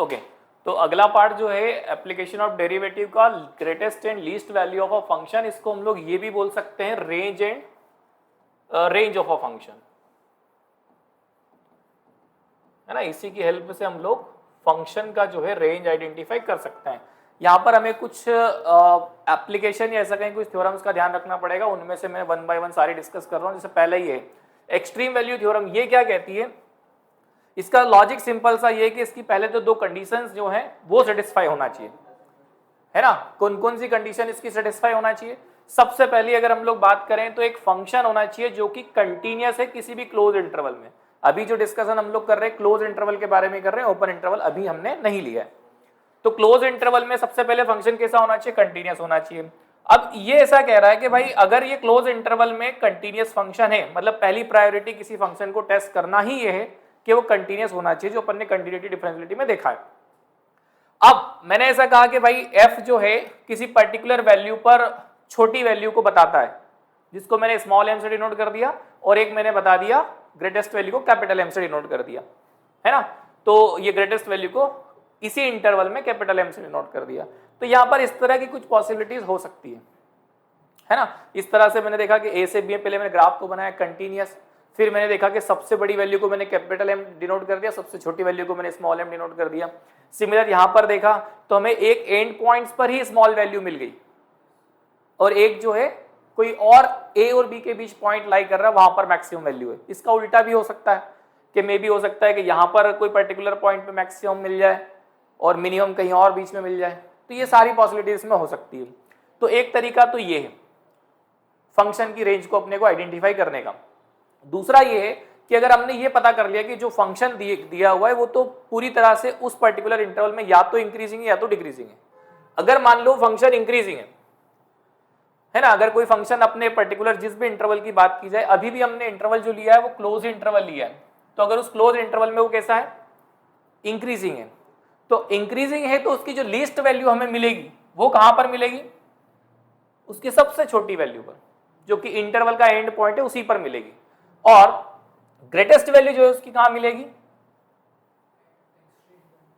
Okay तो अगला part जो है एप्लीकेशन ऑफ डेरिवेटिव का greatest and least value of a function, इसको हम लोग ये भी बोल सकते हैं range and range of a function, है ना। इसी की हेल्प से हम लोग फंक्शन का जो है रेंज आइडेंटिफाई कर सकते हैं। यहाँ पर हमें कुछ एप्लीकेशन या ऐसा कहीं कुछ थ्योरम्स का ध्यान रखना पड़ेगा, उनमें से मैं वन बाय वन सारी डिस्कस कर रहा हूँ। जैसे पहले ही है एक्सट्रीम वैल्यू थ्योरम, ये क्या कहती है, इसका लॉजिक सिंपल सा ये है कि इसकी पहले तो दो कंडीशंस जो हैं वो सेटिस्फाई होना चाहिए, है ना। कौन कौन सी कंडीशन इसकी सेटिस्फाई होना चाहिए? सबसे पहले अगर हम लोग बात करें तो एक फंक्शन होना चाहिए जो कि कंटिन्यूअस है किसी भी क्लोज इंटरवल में। अभी जो डिस्कशन हम लोग कर रहे हैं क्लोज इंटरवल के बारे में कर रहे हैं, ओपन इंटरवल अभी हमने नहीं लिया है। तो क्लोज इंटरवल में सबसे पहले फंक्शन कैसा होना चाहिए? कंटिन्यूअस होना चाहिए। अब ये ऐसा कह रहा है कि भाई अगर ये क्लोज इंटरवल में कंटिन्यूअस फंक्शन है, मतलब पहली प्रायोरिटी किसी फंक्शन को टेस्ट करना ही ये है कि वो कंटिन्यूअस होना चाहिए, जो अपन ने कंटिन्यूटी डिफरेंशियलिटी में देखा है। अब मैंने ऐसा कहा कि भाई f जो है किसी पर्टिकुलर वैल्यू पर छोटी वैल्यू को बताता है, जिसको मैंने स्मॉल m से डिनोट कर दिया, और एक मैंने बता दिया ग्रेटेस्ट वैल्यू को कैपिटल M से डिनोट कर दिया, है ना। तो ये ग्रेटेस्ट वैल्यू को इसी इंटरवल में कैपिटल M से डिनोट कर दिया। तो यहां पर इस तरह की कुछ पॉसिबिलिटीज हो सकती है ना। इस तरह से मैंने देखा कि a से b, पहले मैंने ग्राफ को बनाया कंटिन्यूअस, फिर मैंने देखा कि सबसे बड़ी वैल्यू को मैंने कैपिटल M डिनोट कर दिया, सबसे छोटी वैल्यू को मैंने स्मॉल m डिनोट कर दिया। सिमिलर यहां पर देखा तो हमें एक एंड पॉइंट्स पर ही स्मॉल वैल्यू मिल गई, और एक जो है कोई और a और b के बीच पॉइंट लाई कर रहा है, वहां पर मैक्सिमम वैल्यू है। इसका उल्टा भी हो सकता है कि मे भी हो सकता है कि यहां पर कोई पर्टिकुलर पॉइंट पे मैक्सिमम मिल जाए और मिनिमम कहीं और बीच में मिल जाए। तो ये सारी पॉसिबिलिटीज इसमें हो सकती है। तो एक तरीका तो ये है फंक्शन की रेंज को अपने को आइडेंटिफाई करने का। दूसरा ये है कि अगर हमने ये पता कर लिया कि जो फंक्शन दिया हुआ है वो तो पूरी तरह से उस पर्टिकुलर इंटरवल में या तो इंक्रीजिंग है या तो डिक्रीजिंग है। अगर मान लो फंक्शन इंक्रीजिंग है ना, अगर कोई फंक्शन अपने पर्टिकुलर जिस भी इंटरवल की बात की जाए, अभी भी हमने इंटरवल जो लिया है वो क्लोज इंटरवल लिया है, तो अगर उस क्लोज इंटरवल में वो कैसा है? इंक्रीजिंग है। तो इंक्रीजिंग है तो उसकी जो लीस्ट वैल्यू हमें मिलेगी वो कहां पर मिलेगी? उसकी सबसे छोटी वैल्यू पर, जो कि इंटरवल का एंड पॉइंट है उसी पर मिलेगी। और ग्रेटेस्ट वैल्यू जो है उसकी कहां मिलेगी?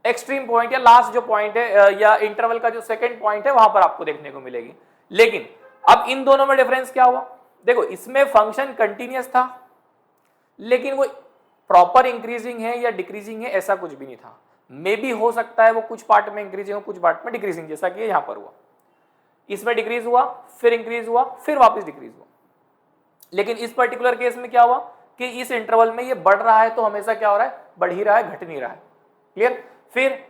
एक्सट्रीम पॉइंट या लास्ट जो पॉइंट है या इंटरवल का जो सेकंड पॉइंट है वहां पर आपको देखने को मिलेगी। लेकिन अब इन दोनों में डिफरेंस क्या हुआ? देखो इसमें फंक्शन कंटिन्यूअस था, लेकिन वो प्रॉपर इंक्रीजिंग है या डिक्रीजिंग है ऐसा कुछ भी नहीं था। मे भी हो सकता है वो कुछ पार्ट में इंक्रीजिंग हो कुछ पार्ट में डिक्रीजिंग, जैसा कि यहां पर हुआ। इसमें डिक्रीज हुआ, फिर इंक्रीज हुआ, फिर वापस डिक्रीज हुआ। लेकिन इस पर्टिकुलर केस में क्या हुआ कि इस इंटरवल में ये बढ़ रहा है तो हमेशा क्या हो रहा है? बढ़ ही रहा है, घट नहीं रहा है। क्लियर? फिर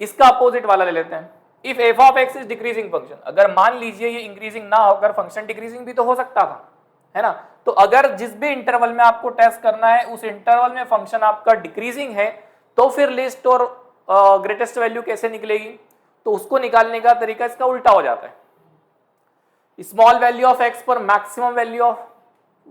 इसका अपोजिट वाला ले लेते हैं। If F of X is decreasing function, अगर मान लीजिए ये इंक्रीजिंग ना होकर फंक्शन डिक्रीजिंग भी तो हो सकता था, है ना। तो अगर जिस भी इंटरवल में आपको टेस्ट करना है उस इंटरवल में फंक्शन आपका डिक्रीजिंग है, तो फिर लिस्ट और ग्रेटेस्ट वैल्यू कैसे निकलेगी? तो उसको निकालने का तरीका इसका उल्टा हो जाता है। स्मॉल वैल्यू ऑफ एक्स पर मैक्सिमम वैल्यू ऑफ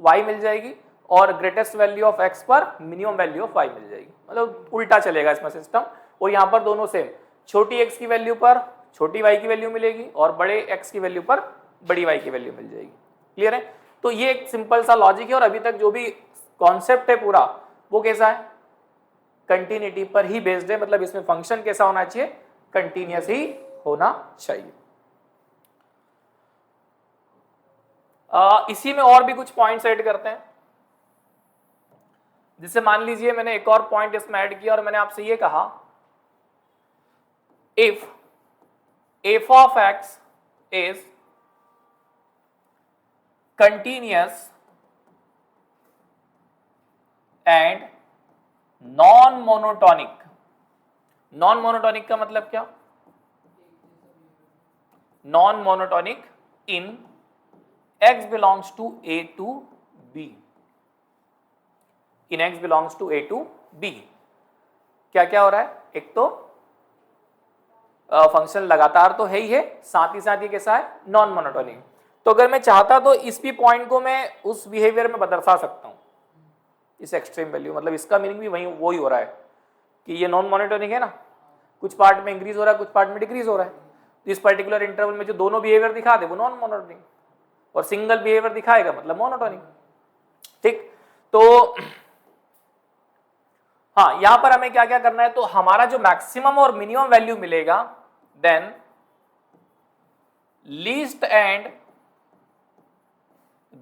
वाई मिल जाएगी और ग्रेटेस्ट वैल्यू ऑफ एक्स पर मिनिमम वैल्यू ऑफ वाई मिल जाएगी, मतलब उल्टा चलेगा इसमें सिस्टम। और यहां पर दोनों सेम, छोटी एक्स की वैल्यू पर छोटी वाई की वैल्यू मिलेगी और बड़े एक्स की वैल्यू पर बड़ी वाई की वैल्यू मिल जाएगी। क्लियर है? तो ये एक सिंपल सा लॉजिक है, और अभी तक जो भी कॉन्सेप्ट है पूरा वो कैसा है? कंटिन्यूटी पर ही बेस्ड है, मतलब इसमें फंक्शन कैसा होना चाहिए? कंटिन्यूअस ही होना चाहिए। इसी में और भी कुछ पॉइंट्स ऐड करते हैं। जिससे मान लीजिए मैंने एक और पॉइंट इसमें ऐड किया और मैंने आपसे ये कहा if f of x is continuous and non monotonic। Non monotonic का मतलब क्या? Non monotonic in x belongs to a to b, in x belongs to a to b। क्या क्या हो रहा है? एक तो फंक्शन लगातार तो है ही है, साथ ही साथ ये कैसा है? Non monotonic. तो अगर मैं चाहता तो इस भी पॉइंट को मैं उस बिहेवियर में दर्शा सकता हूं, इस एक्सट्रीम वैल्यू, मतलब इसका मीनिंग भी वही हो रहा है कि ये नॉन मोनोटोनिक है ना, कुछ पार्ट में इंक्रीज हो रहा है कुछ पार्ट में डिक्रीज हो रहा है। तो इस पर्टिकुलर इंटरवल में जो दोनों बिहेवियर दिखा दे वो नॉन मोनोटोनिक, और सिंगल बिहेवियर दिखाएगा मतलब मोनोटोनिक। ठीक, तो हाँ, यहां पर हमें क्या क्या करना है, तो हमारा जो मैक्सिमम और मिनिमम वैल्यू मिलेगा, then least and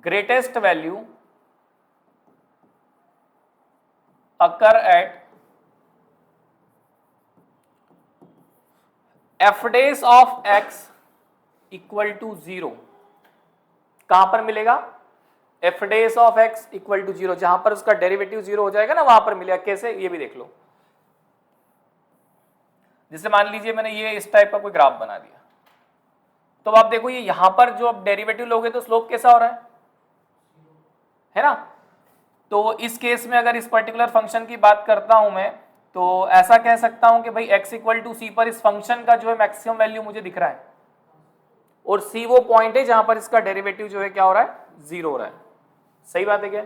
greatest value occur at F dash of X equal to 0। कहां पर मिलेगा, F dash of X equal to 0, जहां पर उसका डेरिवेटिव 0 हो जाएगा ना, वहां पर मिलेगा। कैसे, ये भी देख लो। जैसे मान लीजिए मैंने ये इस टाइप का कोई ग्राफ बना दिया, तो आप देखो ये यहां पर जो आप डेरिवेटिव लोगे तो स्लोप कैसा हो रहा है ना। तो इस केस में अगर इस पर्टिकुलर फंक्शन की बात करता हूं मैं, तो ऐसा कह सकता हूं कि भाई x इक्वल टू सी पर इस फंक्शन का जो है मैक्सिमम वैल्यू मुझे दिख रहा है, और c वो पॉइंट है जहां पर इसका डेरिवेटिव जो है क्या हो रहा है, 0 हो रहा है। सही बात है क्या।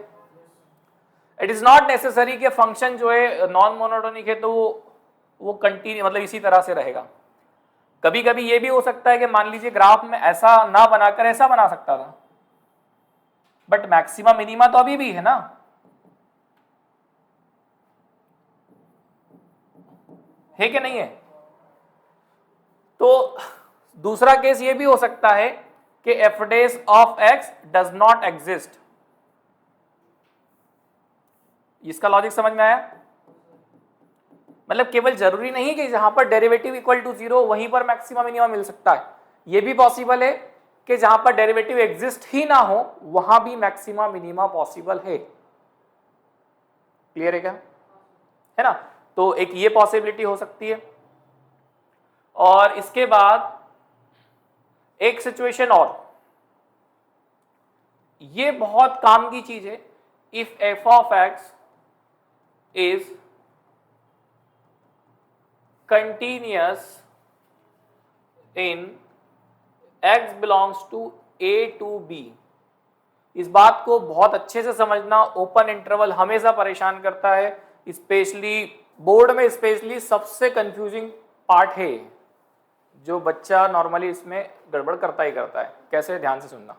इट इज नॉट नेसेसरी कि फंक्शन जो है नॉन मोनोटोनिक है तो वो कंटिन्यू मतलब इसी तरह से रहेगा। कभी कभी ये भी हो सकता है कि मान लीजिए ग्राफ में ऐसा ना बनाकर ऐसा बना सकता था, बट मैक्सिमा मिनिमा तो अभी भी है ना। है कि नहीं है। तो दूसरा केस ये भी हो सकता है कि F dash of x does not exist. इसका लॉजिक समझ में आया। मतलब केवल जरूरी नहीं कि जहां पर डेरिवेटिव इक्वल टू 0 वहीं पर मैक्सिमम मिनिमम मिल सकता है, यह भी पॉसिबल है कि जहां पर डेरिवेटिव एग्जिस्ट ही ना हो वहां भी मैक्सिमा मिनिमा पॉसिबल है। क्लियर है क्या, है ना। तो एक ये पॉसिबिलिटी हो सकती है। और इसके बाद एक सिचुएशन और, ये बहुत काम की चीज है। If F of X is continuous in x belongs to a to b। इस बात को बहुत अच्छे से समझना, ओपन इंटरवल हमेशा परेशान करता है, स्पेशली बोर्ड में स्पेशली सबसे कंफ्यूजिंग पार्ट है, जो बच्चा नॉर्मली इसमें गड़बड़ करता ही करता है। कैसे, ध्यान से सुनना।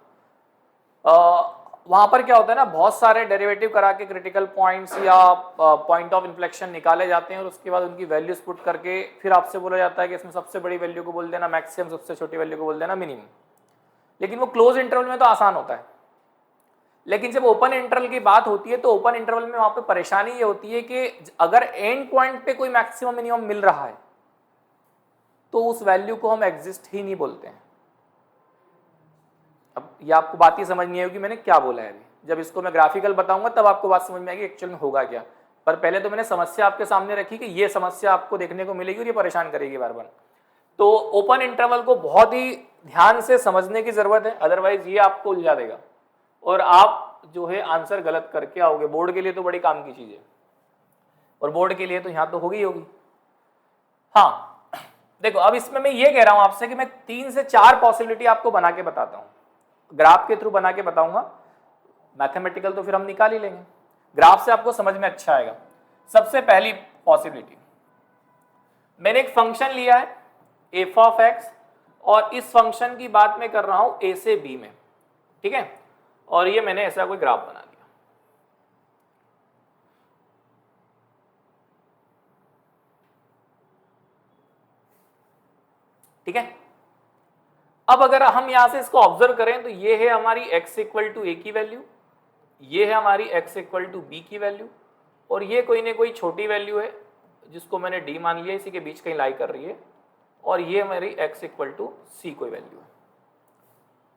वहां पर क्या होता है ना, बहुत सारे डेरिवेटिव करा के क्रिटिकल पॉइंट्स या पॉइंट ऑफ इन्फ्लेक्शन निकाले जाते हैं, और उसके बाद उनकी वैल्यूज पुट करके फिर आपसे बोला जाता है कि इसमें सबसे बड़ी वैल्यू को बोल देना मैक्सिमम, सबसे छोटी वैल्यू को बोल देना मिनिमम। लेकिन वो क्लोज इंटरवल में तो आसान होता है, लेकिन जब ओपन इंटरवल की बात होती है तो ओपन इंटरवल में वहां पे परेशानी ये होती है कि अगर एंड पॉइंट पे कोई मैक्सिमम मिनिमम मिल रहा है तो उस वैल्यू को हम एग्जिस्ट ही नहीं बोलते हैं। अब ये आपको बात ही समझ नहीं आएगी मैंने क्या बोला है अभी। जब इसको मैं ग्राफिकल बताऊंगा तब आपको बात समझ में आएगी एक्चुअल में होगा क्या। पर पहले तो मैंने समस्या आपके सामने रखी कि ये समस्या आपको देखने को मिलेगी और ये परेशान करेगी बार बार। तो ओपन इंटरवल को बहुत ही ध्यान से समझने की जरूरत है, अदरवाइज ये आपको उलझा देगा और आप जो है आंसर गलत करके आओगे। बोर्ड के लिए तो बड़ी काम की चीज है, और बोर्ड के लिए तो यहां तो होगी ही होगी। हाँ देखो, अब इसमें मैं ये कह रहा हूं आपसे कि मैं 3 से 4 पॉसिबिलिटी आपको बना के बताता हूं, ग्राफ के थ्रू बना के बताऊंगा। मैथमेटिकल तो फिर हम निकाल ही लेंगे, ग्राफ से आपको समझ में अच्छा आएगा। सबसे पहली पॉसिबिलिटी, मैंने एक फंक्शन लिया है एफ ऑफ एक्स, और इस फंक्शन की बात मैं कर रहा हूं ए से बी में, ठीक है। और ये मैंने ऐसा कोई ग्राफ बना दिया, ठीक है। अब अगर हम यहां से इसको ऑब्जर्व करें तो ये है हमारी x इक्वल टू ए की वैल्यू, ये है हमारी x इक्वल टू बी की वैल्यू, और ये कोई ना कोई छोटी वैल्यू है जिसको मैंने d मान लिया, इसी के बीच कहीं लाई कर रही है, और ये हमारी x इक्वल टू सी कोई वैल्यू है।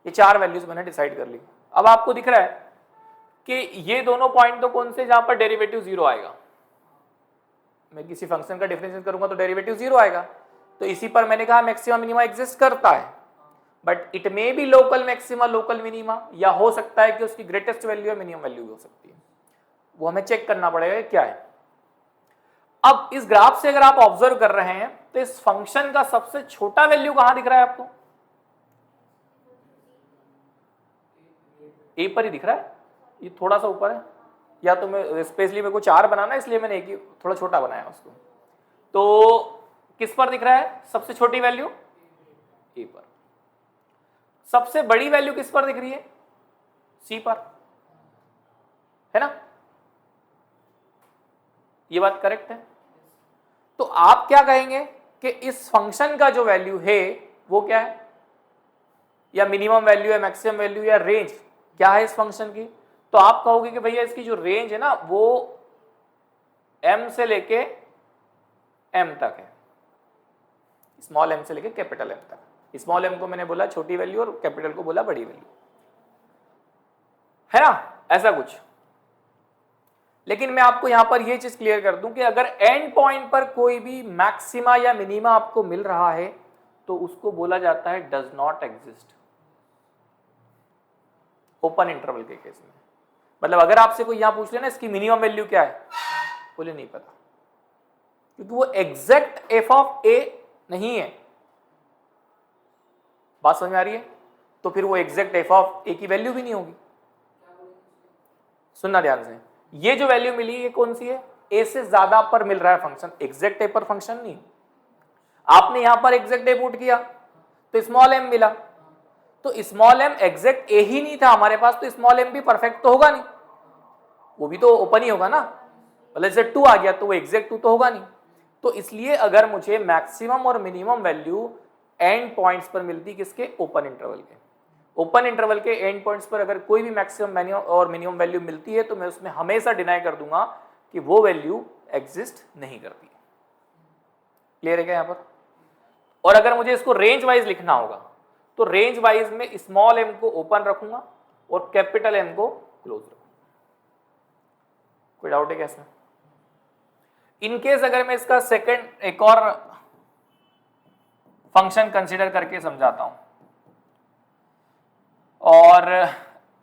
ये 4 वैल्यूज मैंने डिसाइड कर ली। अब आपको दिख रहा है कि ये दोनों पॉइंट तो कौन से जहां पर डेरिवेटिव 0 आएगा। मैं किसी फंक्शन का डिफरेंशिएट करूंगा तो डेरिवेटिव 0 आएगा, तो इसी पर मैंने कहा मैक्सिमम मिनिमा एग्जिस्ट करता है, but it may be local maxima local minima, या हो सकता है कि उसकी ग्रेटेस्ट वैल्यू या मिनिमम वैल्यू भी हो सकती है। वो हमें चेक करना पड़ेगा क्या है। अब इस ग्राफ से अगर आप ऑब्जर्व कर रहे हैं तो इस फंक्शन का सबसे छोटा वैल्यू कहां दिख रहा है आपको, ए पर ही दिख रहा है। ये थोड़ा सा ऊपर है, या तो मैं स्पेशली मेरे को 4 बनाना इसलिए मैंने एक ही थोड़ा छोटा बनाया उसको। तो किस पर दिख रहा है सबसे छोटी वैल्यू, ए पर। सबसे बड़ी वैल्यू किस पर दिख रही है, सी पर, है ना। ये बात करेक्ट है? तो आप क्या कहेंगे कि इस फंक्शन का जो वैल्यू है वो क्या है, या मिनिमम वैल्यू है, मैक्सिमम वैल्यू, या रेंज क्या है इस फंक्शन की? तो आप कहोगे कि भैया इसकी जो रेंज है ना वो m से लेके m तक है, स्मॉल m से लेके कैपिटल M तक। स्मॉल m को मैंने बोला छोटी वैल्यू और कैपिटल को बोला बड़ी वैल्यू, है ना, ऐसा कुछ। लेकिन मैं आपको यहां पर यह चीज क्लियर कर दूं कि अगर एंड पॉइंट पर कोई भी मैक्सिमा या मिनिमा आपको मिल रहा है तो उसको बोला जाता है does not exist, open interval के केस में। मतलब अगर आपसे कोई यहां पूछ ले ना इसकी मिनिमम वैल्यू क्या है, बोले नहीं पता, क्योंकि वो एग्जैक्ट एफ ऑफ ए नहीं है। बात समझ में आ रही है? तो फिर वो एग्जैक्ट एफ ऑफ ए की वैल्यू भी नहीं होगी। सुनना ध्यान से, ये जो वैल्यू मिली ये कौन सी है, ए से ज्यादा पर मिल रहा है फंक्शन, एग्जैक्ट ए पर फंक्शन नहीं। आपने यहां पर एग्जैक्ट ए पुट किया तो स्मॉल एम मिला, तो स्मॉल एम एग्जैक्ट ए ही नहीं था हमारे पास, तो स्मॉल एम भी परफेक्ट तो होगा नहीं, वो भी तो ओपन ही होगा ना। मतलब जैसे 2 आ गया तो वो एग्जैक्ट 2 तो होगा नहीं। तो इसलिए अगर मुझे मैक्सिमम और मिनिमम वैल्यू एंड पॉइंट्स पर मिलती किसके, ओपन इंटरवल के, ओपन इंटरवल के एंड पॉइंट्स पर अगर कोई भी मैक्सिमम और मिनिमम वैल्यू मिलती है तो मैं उसमें हमेशा डिनाई कर दूंगा कि वो वैल्यू एग्जिस्ट नहीं करती। क्लियर है क्या यहां पर? और अगर मुझे इसको रेंज वाइज लिखना होगा तो रेंज वाइज में स्मॉल एम को ओपन रखूंगा और कैपिटल एम को क्लोज रखूंगा। कोई डाउट है क्या इसमें? इनकेस अगर मैं इसका सेकंड एक और फंक्शन कंसीडर करके समझाता हूं, और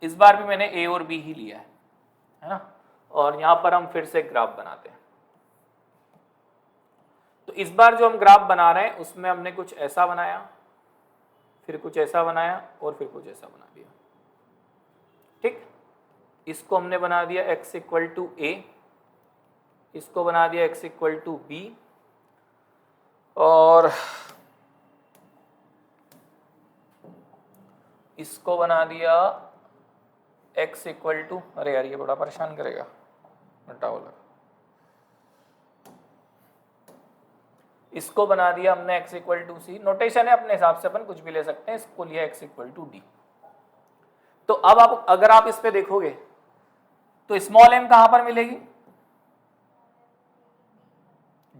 इस बार भी मैंने ए और बी ही लिया है ना, और यहां पर हम फिर से ग्राफ बनाते हैं। तो इस बार जो हम ग्राफ बना रहे हैं उसमें हमने कुछ ऐसा बनाया, फिर कुछ ऐसा बनाया और फिर कुछ ऐसा बना दिया। ठीक, इसको हमने बना दिया x इक्वल टू ए, इसको बना दिया x इक्वल टू बी, और इसको बना दिया x इक्वल टू, अरे यार ये बड़ा परेशान करेगा, हटाओ लगा, इसको बना दिया हमने x equal to C, notation है अपने हिसाब से अपन कुछ भी ले सकते हैं, इसको लिया x इक्वल टू डी। तो अब आप अगर आप इस पे देखोगे तो स्मॉल m कहां पर मिलेगी,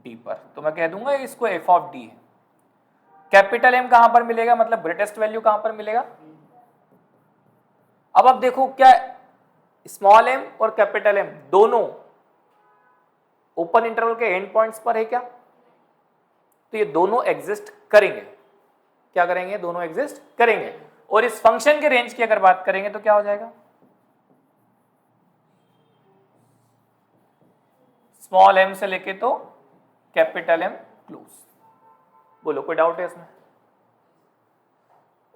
d पर, तो मैं कह दूंगा इसको f ऑफ d है। कैपिटल M कहां पर मिलेगा, मतलब ग्रेटेस्ट वैल्यू कहां पर मिलेगा। अब आप देखो क्या स्मॉल m और कैपिटल M दोनों ओपन इंटरवल के एंड पॉइंट्स पर है क्या, तो ये दोनों एग्जिस्ट करेंगे। क्या करेंगे, दोनों एग्जिस्ट करेंगे। और इस फंक्शन के रेंज की अगर बात करेंगे तो क्या हो जाएगा, स्मॉल m से लेके तो कैपिटल M क्लोज। बोलो कोई डाउट है इसमें?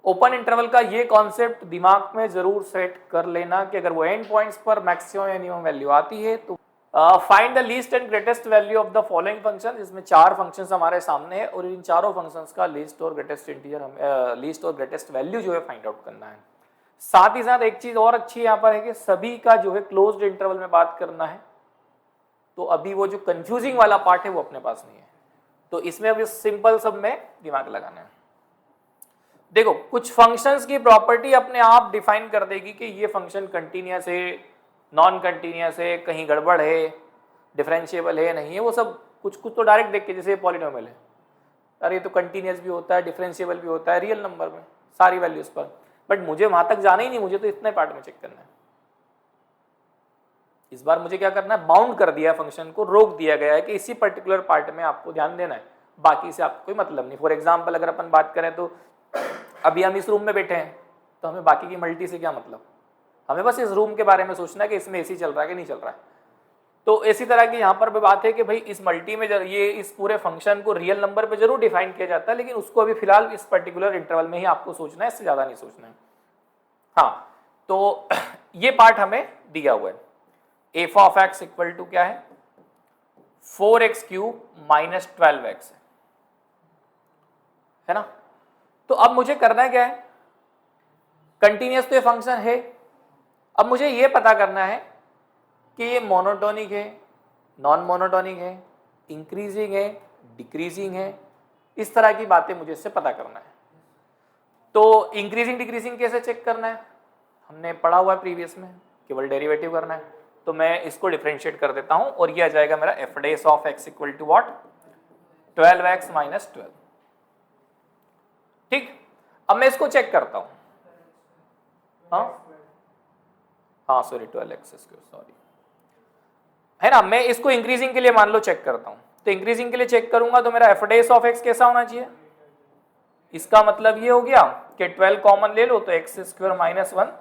ओपन इंटरवल का ये कॉन्सेप्ट दिमाग में जरूर सेट कर लेना कि अगर वो एंड पॉइंट्स पर मैक्सिमम या मिनिमम वैल्यू आती है तो find the least and greatest value of the following function. इसमें 4 फंक्शंस हमारे सामने है और इन चारों फंक्शंस का लीस्ट और ग्रेटेस्ट इंटीजर लीस्ट और ग्रेटेस्ट वैल्यू जो है फाइंड आउट करना है। साथ ही साथ एक चीज और अच्छी यहाँ पर है कि सभी का जो है क्लोज्ड इंटरवल में बात करना है, तो अभी वो जो कंफ्यूजिंग वाला पार्ट है वो अपने पास नहीं है, तो इसमें अभी सिंपल सब में दिमाग लगाना है। देखो कुछ फंक्शंस की प्रॉपर्टी अपने आप डिफाइन कर देगी कि ये फंक्शन कंटिन्यूअस है, नॉन कंटिन्यूअस है, कहीं गड़बड़ है, डिफरेंशिएबल है नहीं है, वो सब कुछ कुछ तो डायरेक्ट देख के, जैसे पॉलिनोमियल है, अरे ये तो कंटिन्यूअस भी होता है, डिफरेंशिएबल भी होता है रियल नंबर में सारी वैल्यूज पर, बट मुझे वहां तक जाना ही नहीं, मुझे तो इतने पार्ट में चेक करना है। इस बार मुझे क्या करना है, बाउंड कर दिया फंक्शन को, रोक दिया गया है कि इसी पर्टिकुलर पार्ट में आपको ध्यान देना है, बाकी से आपको कोई मतलब नहीं। फॉर एग्जाम्पल अगर अपन बात करें तो अभी हम इस रूम में बैठे हैं तो हमें बाकी की मल्टी से क्या मतलब, हमें बस इस रूम के बारे में सोचना है कि इसमें एसी चल रहा है कि नहीं चल रहा है। तो इसी तरह की यहाँ पर भी बात है कि भाई इस मल्टी में ये इस पूरे फंक्शन को रियल नंबर पे जरूर डिफाइन किया जाता है, लेकिन उसको अभी फिलहाल इस पर्टिकुलर इंटरवल में ही आपको सोचना है, इससे ज्यादा नहीं सोचना है। हाँ, तो ये पार्ट हमें दिया हुआ है, F of X equal to क्या है 4x क्यूब माइनस 12x है ना। तो अब मुझे करना है क्या है, कंटिन्यूअस तो ये फंक्शन है, अब मुझे ये पता करना है कि ये मोनोटोनिक है, नॉन मोनोटोनिक है, इंक्रीजिंग है, डिक्रीजिंग है, इस तरह की बातें मुझे इससे पता करना है। तो इंक्रीजिंग डिक्रीजिंग कैसे चेक करना है, हमने पढ़ा हुआ है प्रीवियस में, केवल डेरिवेटिव करना है। तो मैं इसको डिफरेंशिएट कर देता हूं और ये आ जाएगा मेरा F dash of X equal to what, 12x minus 12। ठीक, अब मैं इसको चेक करता हूं। हाँ सॉरी 12x स्क्वायर, सॉरी, है ना। मैं इसको इंक्रीजिंग के लिए मान लो चेक करता हूं, तो इंक्रीजिंग के लिए चेक करूंगा तो मेरा एफ डेस ऑफ एक्स कैसा होना चाहिए, इसका मतलब ये हो गया कि 12 कॉमन ले लो तो एक्स स्क्वायर माइनस 1,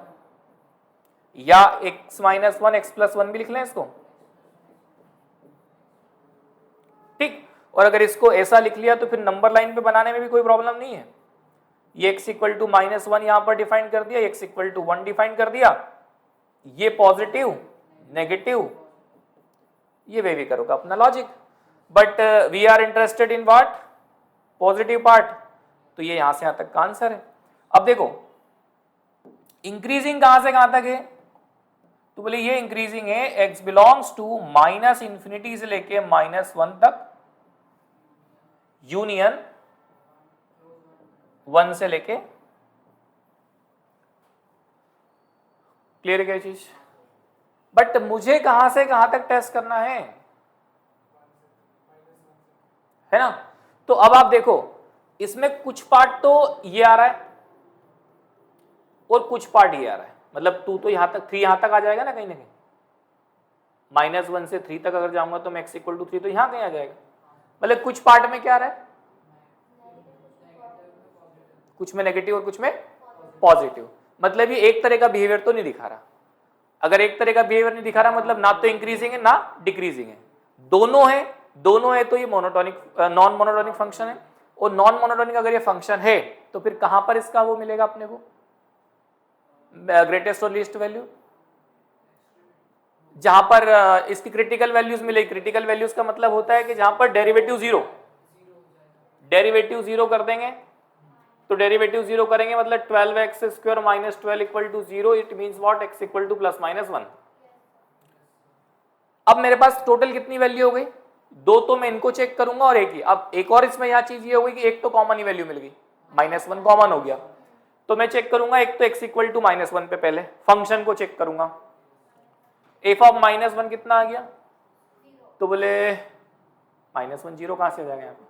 या x माइनस 1 एक्स प्लस 1 भी लिख लें इसको। ठीक, और अगर इसको ऐसा लिख लिया तो फिर नंबर लाइन पे बनाने में भी कोई प्रॉब्लम नहीं है। ये x इक्वल टू माइनस 1 यहां पर डिफाइन कर दिया, x इक्वल टू 1 डिफाइन कर दिया, ये पॉजिटिव नेगेटिव, ये वे भी करोगे अपना लॉजिक, but we are interested in what, positive part, तो ये यहां से यहां तक का आंसर है। अब देखो इंक्रीजिंग कहां से कहां तक है, तो बोले ये इंक्रीजिंग है, x belongs to minus infinity से लेके माइनस 1 तक, यूनियन 1 से लेके, क्लियर है क्या चीज। बट मुझे कहां से कहां तक टेस्ट करना है ना। तो अब आप देखो इसमें कुछ पार्ट तो ये आ रहा है और कुछ पार्ट ये आ रहा है, मतलब 2 तो यहां तक, 3 यहां तक आ जाएगा ना कहीं ना कहीं, माइनस 1 से 3 तक अगर जाऊंगा तो मैं x इक्वल टू 3 तो यहां कहीं आ जाएगा। मतलब कुछ पार्ट में क्या आ रहा है, कुछ में नेगेटिव और कुछ में पॉजिटिव, मतलब ये एक तरह का बिहेवियर तो नहीं दिखा रहा। अगर एक तरह का बिहेवियर नहीं दिखा रहा मतलब ना तो इंक्रीजिंग है ना डिक्रीजिंग है, दोनों है तो ये मोनोटोनिक, नॉन मोनोटोनिक फंक्शन है। और नॉन मोनोटोनिक अगर ये फंक्शन है तो फिर कहां पर इसका वो मिलेगा अपने को, ग्रेटेस्ट और लीस्ट वैल्यू, जहां पर इसकी क्रिटिकल वैल्यूज मिलेगी। क्रिटिकल वैल्यूज का मतलब होता है कि जहां पर डेरिवेटिव जीरो कर देंगे, तो डेरिवेटिव जीरो करेंगे मतलब 12x square minus 12 equal to 0, it means what, x equal to plus minus 1। अब मेरे पास टोटल कितनी वैल्यू हो गई, 2, तो मैं इनको चेक करूंगा और एक ही। अब एक और इसमें यह चीज ये हो गई कि एक तो कॉमन ही वैल्यू मिल गई, माइनस 1 कॉमन हो गया, तो मैं चेक करूंगा एक तो x इक्वल टू माइनस 1 पे पहले फंक्शन को चेक करूंगा, एफ ऑफ माइनस 1 कितना आ गया, तो बोले माइनस 1 जीरो कहां से हो जाएगा यहाँ पे,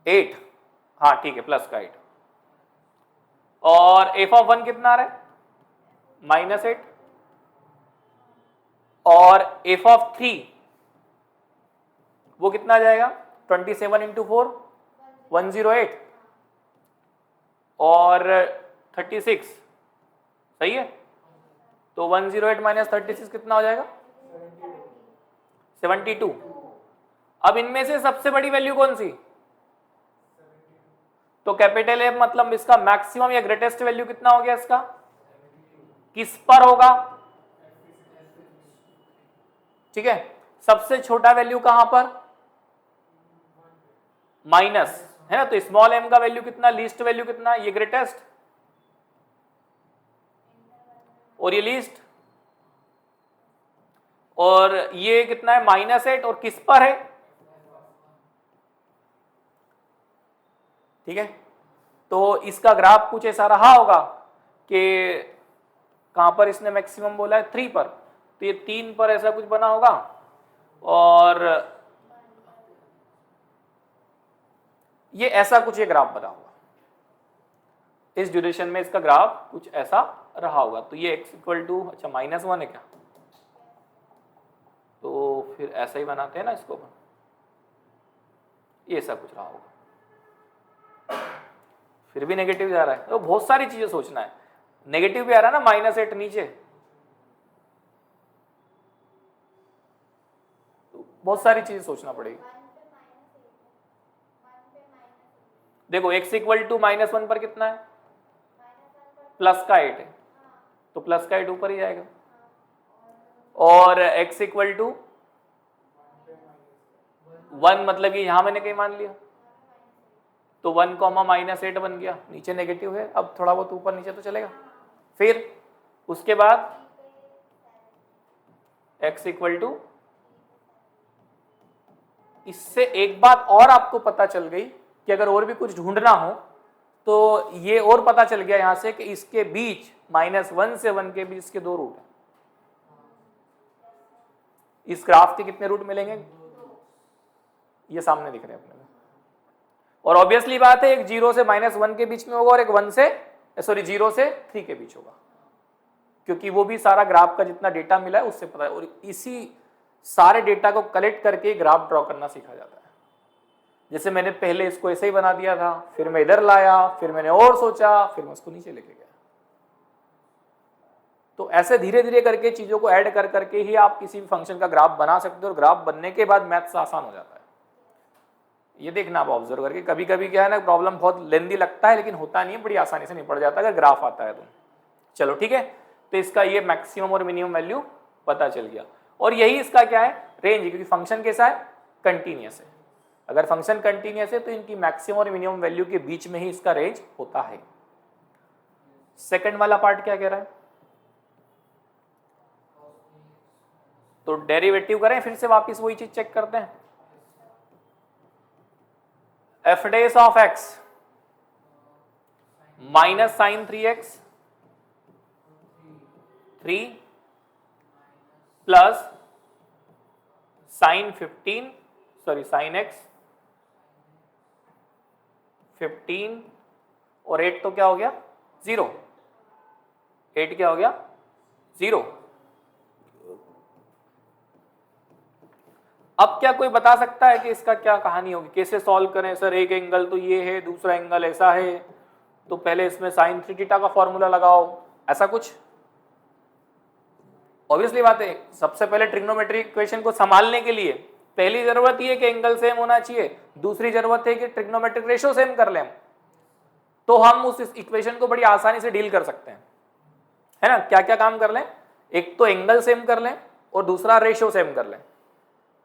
8, हाँ ठीक है प्लस का 8, और एफ ऑफ 1 कितना आ रहा है माइनस 8, और एफ ऑफ 3 वो कितना आ जाएगा 27 इंटू 4 108, और 36, सही है। तो 108 माइनस 36 कितना हो जाएगा 72। अब इनमें से सबसे बड़ी वैल्यू कौन सी, तो कैपिटल ए, मतलब इसका मैक्सिमम या ग्रेटेस्ट वैल्यू कितना हो गया इसका, किस पर होगा, ठीक है। सबसे छोटा वैल्यू कहां पर, माइनस, है ना, तो स्मॉल m का वैल्यू कितना, लीस्ट वैल्यू कितना, ये ग्रेटेस्ट और ये लीस्ट, और ये कितना है -8, और किस पर है, ठीक है। तो इसका ग्राफ कुछ ऐसा रहा होगा कि कहां पर इसने मैक्सिमम बोला है 3 पर, तो ये 3 पर ऐसा कुछ बना होगा, और ये ऐसा कुछ ये ग्राफ बना होगा, इस ड्यूरेशन में इसका ग्राफ कुछ ऐसा रहा होगा। तो ये x इक्वल टू, अच्छा -1 है क्या, तो फिर ऐसा ही बनाते हैं ना इसको, ये ऐसा कुछ रहा होगा, फिर भी नेगेटिव जा रहा है, तो बहुत सारी चीजें सोचना है। नेगेटिव भी आ रहा है ना -8 नीचे, तो बहुत सारी चीजें सोचना पड़ेगी। देखो x इक्वल टू -1 पर कितना है, प्लस का 8 है, तो प्लस का 8 ऊपर ही जाएगा, और x इक्वल टू 1 मतलब ये यहां मैंने कहीं मान लिया, तो 1 -8 बन गया, नीचे नेगेटिव है, अब थोड़ा बहुत ऊपर नीचे तो चलेगा। फिर उसके बाद x इक्वल टू, इससे एक बात और आपको पता चल गई कि अगर और भी कुछ ढूंढना हो तो ये और पता चल गया यहां से कि इसके बीच -1 से 1 के बीच इसके 2 रूट है। इस ग्राफ के कितने रूट मिलेंगे? ये सामने दिख रहे हैं अपने को। और ऑब्वियसली बात है, एक 0 से -1 के बीच में होगा और एक 0 से 3 के बीच होगा, क्योंकि वो भी सारा ग्राफ का जितना डेटा मिला है उससे पता है। और इसी सारे डेटा को कलेक्ट करके ग्राफ ड्रॉ करना सीखा जाता है। जैसे मैंने पहले इसको ऐसे ही बना दिया था, फिर मैं इधर लाया, फिर मैंने और सोचा, फिर मैं उसको नीचे लेके गया। तो ऐसे धीरे धीरे करके चीजों को ऐड कर करके ही आप किसी भी फंक्शन का ग्राफ बना सकते हो, और ग्राफ बनने के बाद मैथ्स आसान हो जाता है। ये देखना आप ऑब्जर्व करके, कभी कभी क्या है ना, प्रॉब्लम बहुत लेंदी लगता है लेकिन होता नहीं है, बड़ी आसानी से निपट जाता है अगर ग्राफ आता है तो। चलो ठीक है, तो इसका ये मैक्सिमम और मिनिमम वैल्यू पता चल गया। और यही इसका क्या है, रेंज, क्योंकि फंक्शन कैसा है, कंटिन्यूअस है। अगर फंक्शन कंटिन्यूअस है तो इनकी मैक्सिमम और मिनिमम वैल्यू के बीच में ही इसका रेंज होता है। सेकंड वाला पार्ट क्या कह रहा है, तो डेरिवेटिव करें, फिर से वापस वही चीज चेक करते हैं। F dash of X minus sine 3x 3 plus sine 15, sorry sine x 15 और 8 तो क्या हो गया 0, 8 क्या हो गया 0। अब क्या कोई बता सकता है कि इसका क्या कहानी होगी, कैसे सॉल्व करें? सर एक एंगल तो ये है, दूसरा एंगल ऐसा है, तो पहले इसमें साइन 3 थीटा का फॉर्मूला लगाओ, ऐसा कुछ? ऑब्वियसली बात है, सबसे पहले ट्रिग्नोमेट्रिक इक्वेशन को संभालने के लिए पहली जरूरत ये है कि एंगल सेम होना चाहिए, दूसरी जरूरत है कि ट्रिग्नोमेट्रिक रेशियो सेम कर लें, तो हम उस इक्वेशन को बड़ी आसानी से डील कर सकते हैं, है ना। क्या क्या काम कर लें, एक तो एंगल सेम कर लें और दूसरा रेशियो सेम कर लें,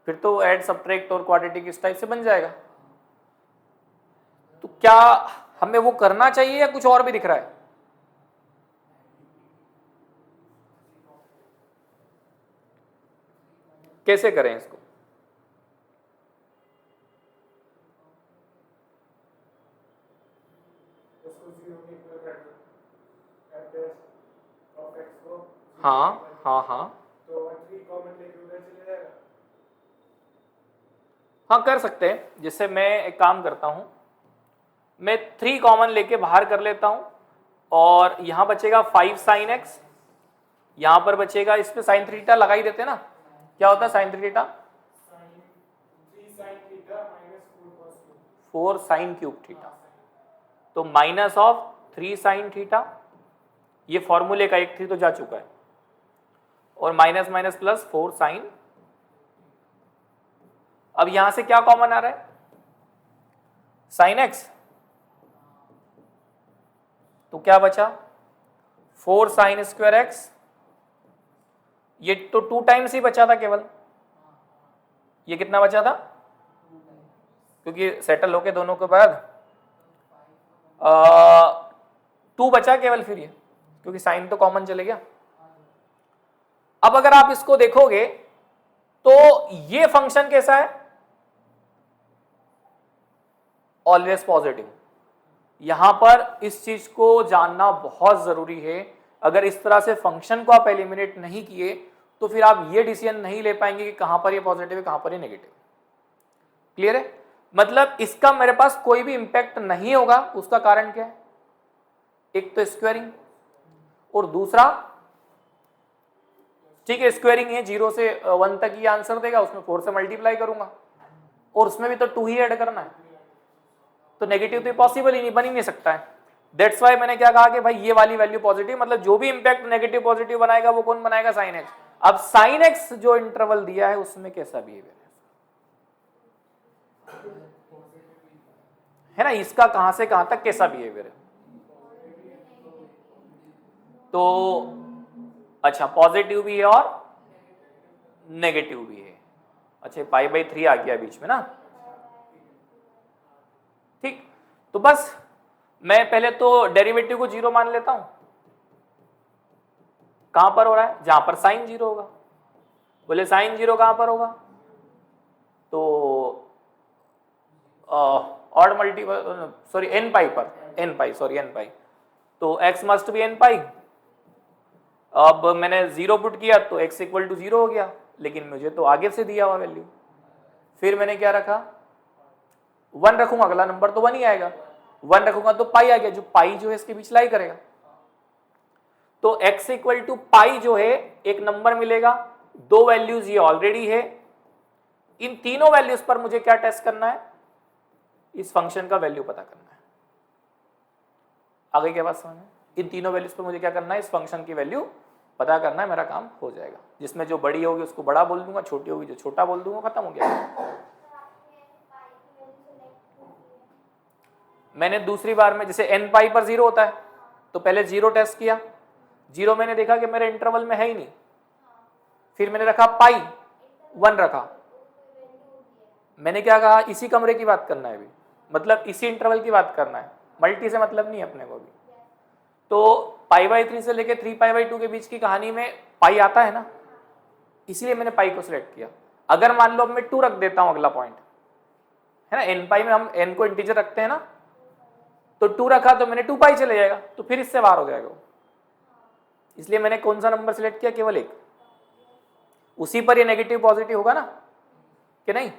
फिर तो ऐड सब्ट्रैक्ट और क्वाड्रेटिक इस टाइप से बन जाएगा। तो क्या हमें वो करना चाहिए या कुछ और भी दिख रहा है? कैसे करें इसको? हाँ हाँ हाँ हाँ कर सकते हैं। जैसे मैं एक काम करता हूं, मैं 3 कॉमन लेके बाहर कर लेता हूं, और यहां बचेगा 5 साइन एक्स, यहां पर बचेगा, इस पे साइन 3 थीटा लगा ही देते ना, क्या होता है sine 3 theta 4 sine cube theta, तो माइनस ऑफ 3 साइन थीटा, ये फॉर्मूले का एक 3 तो जा चुका है, और माइनस माइनस प्लस 4 साइन। अब यहां से क्या कॉमन आ रहा है, साइन एक्स, तो क्या बचा 4 साइन स्क्वायर एक्स, ये तो 2 टाइम्स ही बचा था केवल, ये कितना बचा था, क्योंकि सेटल होके दोनों के बाद 2 बचा केवल, फिर ये क्योंकि साइन तो कॉमन चले गया। अब अगर आप इसको देखोगे तो ये फंक्शन कैसा है, ऑलवेज पॉजिटिव। यहां पर इस चीज को जानना बहुत जरूरी है। अगर इस तरह से फंक्शन को आप एलिमिनेट नहीं किए तो फिर आप ये डिसीजन नहीं ले पाएंगे कि कहां पर ये पॉजिटिव है, कहां पर ये नेगेटिव। क्लियर है? मतलब इसका मेरे पास कोई भी इंपैक्ट नहीं होगा। उसका कारण क्या है, एक तो स्क्वायरिंग, और दूसरा ठीक है स्क्वायरिंग है, 0 से 1 तक ये आंसर देगा, उसमें 4 से मल्टीप्लाई करूंगा, और उसमें भी तो 2 ही ऐड करना है, तो नेगेटिव तो पॉसिबल ही नहीं, बन ही नहीं सकता है। दैट्स वाई मैंने क्या कहा कि भाई ये वाली वैल्यू पॉजिटिव, मतलब जो भी इंपैक्ट नेगेटिव पॉजिटिव बनाएगा वो कौन बनाएगा, साइन एक्स। अब साइन एक्स जो इंटरवल दिया है उसमें कैसा बिहेवियर है ना, इसका कहां से कहां तक कैसा बिहेवियर है, तो अच्छा पॉजिटिव भी है और नेगेटिव भी है। अच्छा π/3 आ गया बीच में ना, ठीक। तो बस मैं पहले तो डेरिवेटिव को 0 मान लेता हूं, कहां पर हो रहा है, जहां पर साइन 0 होगा। बोले साइन 0 कहाँ पर होगा? तो ऑड मल्टीपल, सॉरी एन पाई पर, एन पाई, सॉरी एन पाई, तो x मस्ट बी एन पाई। अब मैंने 0 पुट किया तो x इक्वल टू 0 हो गया, लेकिन मुझे तो आगे से दिया हुआ वैल्यू। फिर मैंने क्या रखा, 1 रखूंगा, अगला नंबर तो 1 ही आएगा, 1 रखूंगा तो पाई आ गया, जो पाई जो है इसके बीच लाई करेगा। तो x इक्वल टू पाई जो है एक नंबर मिलेगा, 2 वैल्यूज ये ऑलरेडी है। इन तीनों वैल्यूज पर मुझे क्या टेस्ट करना है, इस फंक्शन का वैल्यू पता करना है। आगे क्या बात समझ में? इन तीनों वैल्यूज पर मुझे क्या करना है, इस फंक्शन की वैल्यू पता करना है, मेरा काम हो जाएगा। जिसमें जो बड़ी होगी उसको बड़ा बोल दूंगा, छोटी होगी जो छोटा बोल दूंगा, खत्म हो गया। मैंने दूसरी बार में जैसे n पाई पर 0 होता है तो पहले 0 टेस्ट किया, 0 मैंने देखा कि मेरे इंटरवल में है ही नहीं, फिर मैंने रखा पाई, 1 रखा। मैंने क्या कहा, इसी कमरे की बात करना है अभी, मतलब इसी इंटरवल की बात करना है, मल्टी से मतलब नहीं अपने को भी। तो π/3 से लेके 3π/2 के बीच की कहानी में पाई आता है ना, इसीलिए मैंने पाई को सिलेक्ट किया। अगर मान लो अब मैं 2 रख देता हूं, अगला पॉइंट है ना, n पाई में हम n को इंटीजर रखते हैं ना, तो 2 रखा तो मैंने 2 पाई चले जाएगा, तो फिर इससे बाहर हो जाएगा वो। इसलिए मैंने कौन सा नंबर सिलेक्ट किया, केवल एक। उसी पर ये नेगेटिव पॉजिटिव होगा ना कि नहीं,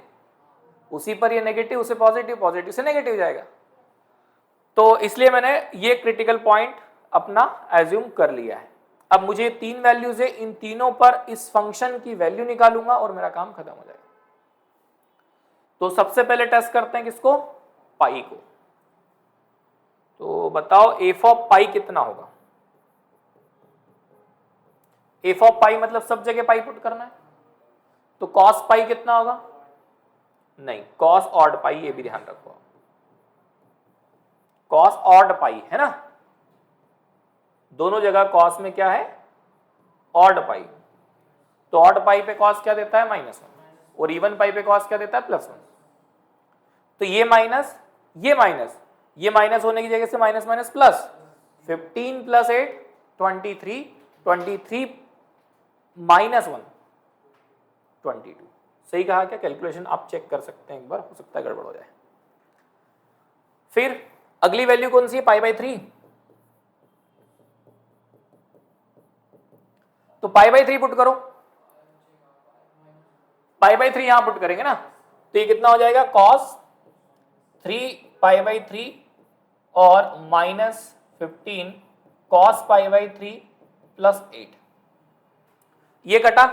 उसी पर ये नेगेटिव उसे पॉजिटिव, पॉजिटिव से नेगेटिव जाएगा। तो इसलिए मैंने ये क्रिटिकल पॉइंट अपना एज्यूम कर लिया है। अब मुझे 3 वैल्यूज है, इन तीनों पर इस फंक्शन की वैल्यू निकालूंगा और मेरा काम खत्म हो जाएगा। तो सबसे पहले टेस्ट करते हैं किसको, पाई को। तो बताओ एफ ऑफ पाई कितना होगा। एफ ऑफ पाई मतलब सब जगह पाई पुट करना है, तो कॉस पाई कितना होगा, नहीं कॉस ऑड पाई, ये भी ध्यान रखो, कॉस ऑड पाई है ना, दोनों जगह कॉस में क्या है, ऑड पाई। तो ऑड पाई पे कॉस क्या देता है, -1, और इवन पाई पे कॉस क्या देता है, +1। तो ये माइनस, ये माइनस, ये माइनस होने की जगह से माइनस माइनस प्लस, 15 + 8 23, 23 -1 22। सही कहा क्या, कैलकुलेशन आप चेक कर सकते हैं एक बार, हो सकता है गड़बड़ हो जाए। फिर अगली वैल्यू कौन सी है, π/3। तो π/3 पुट करो, π/3 यहां पुट करेंगे ना, तो ये कितना हो जाएगा, cos 3π/3 और -15 cos π/3 + 8। ये कटा,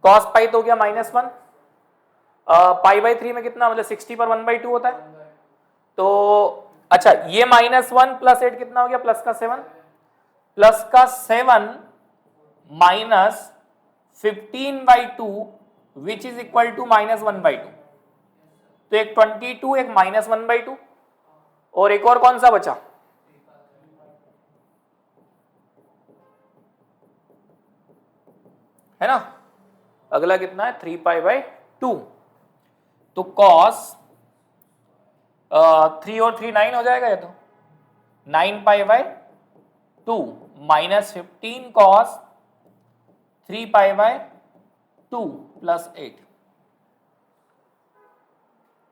cos पाई तो हो गया -1, π/3 में कितना, मतलब 60 पर 1/2 होता है, तो अच्छा ये -1 + 8 कितना हो गया, +7, +7 -15/2 विच इज इक्वल टू -1/2। तो एक 22, एक -1/2, और एक और कौन सा बचा, है ना, अगला कितना है, 3π/2। तो cos 3 और 3 9 हो जाएगा, ये तो 9π/2 -15 cos 3π/2 + 8।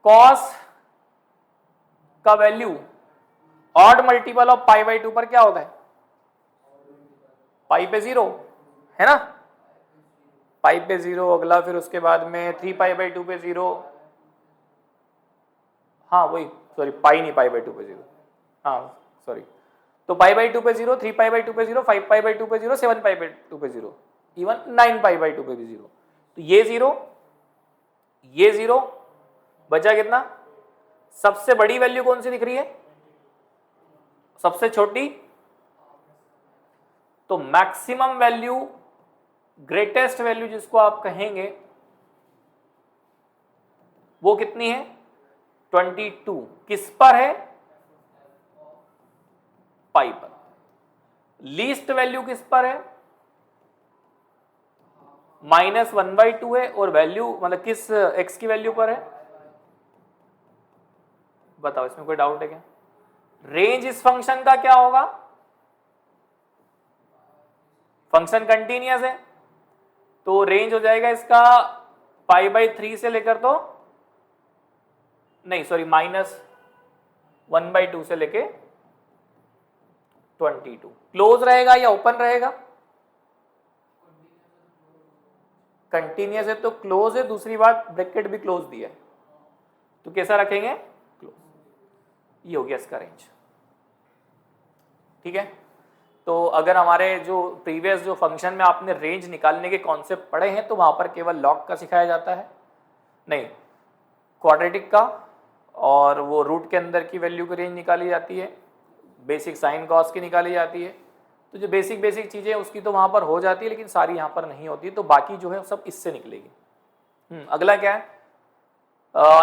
cos का वैल्यू ऑड मल्टीपल ऑफ π/2 पर क्या होता है, पाई पे 0 है ना, पाई पे 0, अगला फिर उसके बाद में 3π/2 पे 0, हाँ वही, सॉरी पाई नहीं, π/2 पे 0, हाँ सॉरी, तो π/2 पे 0, 3π/2 पे 0, 5π/2 पे 0, 7π/2 पे 0, इवन 9π/2 पे भी 0। तो ये 0, ये 0, बचा कितना, सबसे बड़ी वैल्यू कौन सी दिख रही है, सबसे छोटी, तो मैक्सिमम वैल्यू, ग्रेटेस्ट वैल्यू जिसको आप कहेंगे, वो कितनी है, 22। किस पर है, पाई पर। लीस्ट वैल्यू किस पर है, -1/2 है, और वैल्यू मतलब किस x की वैल्यू पर है, बताओ, इसमें कोई डाउट है क्या। रेंज इस फंक्शन का क्या होगा, फंक्शन कंटीन्यूअस है, तो रेंज हो जाएगा इसका π/3 से लेकर तो नहीं सॉरी -1/2 से लेके 22। क्लोज रहेगा या ओपन रहेगा? कंटिन्यूअस है तो क्लोज है, दूसरी बात ब्रैकेट भी क्लोज दिया है, तो कैसा रखेंगे? क्लोज। ये हो गया इसका रेंज। ठीक है, तो अगर हमारे जो प्रीवियस जो फंक्शन में आपने रेंज निकालने के कॉन्सेप्ट पढ़े हैं तो वहां पर केवल लॉग का सिखाया जाता है, नहीं क्वाड्रेटिक का, और वो रूट के अंदर की वैल्यू की रेंज निकाली जाती है, बेसिक साइन कॉस की निकाली जाती है। तो जो बेसिक चीज़ें उसकी तो वहाँ पर हो जाती है, लेकिन सारी यहाँ पर नहीं होती, तो बाकी जो है सब इससे निकलेगी। अगला क्या है?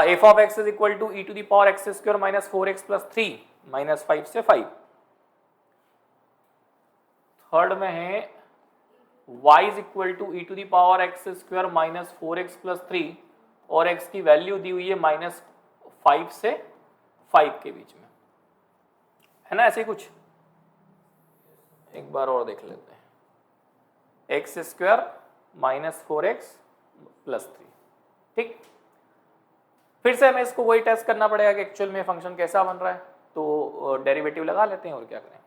F of X is equal to E to the power X square minus 4x plus 3 -5 से 5। थर्ड में है y is equal to E to the power X square minus 4x plus 3 और x की वैल्यू दी हुई है -5 से 5 के बीच में, है ना? ऐसे कुछ एक बार और देख लेते हैं। X square minus 4x plus 3। ठीक, फिर से हमें इसको वही टेस्ट करना पड़ेगा कि एक्चुअल में फंक्शन कैसा बन रहा है, तो डेरिवेटिव लगा लेते हैं और क्या करें।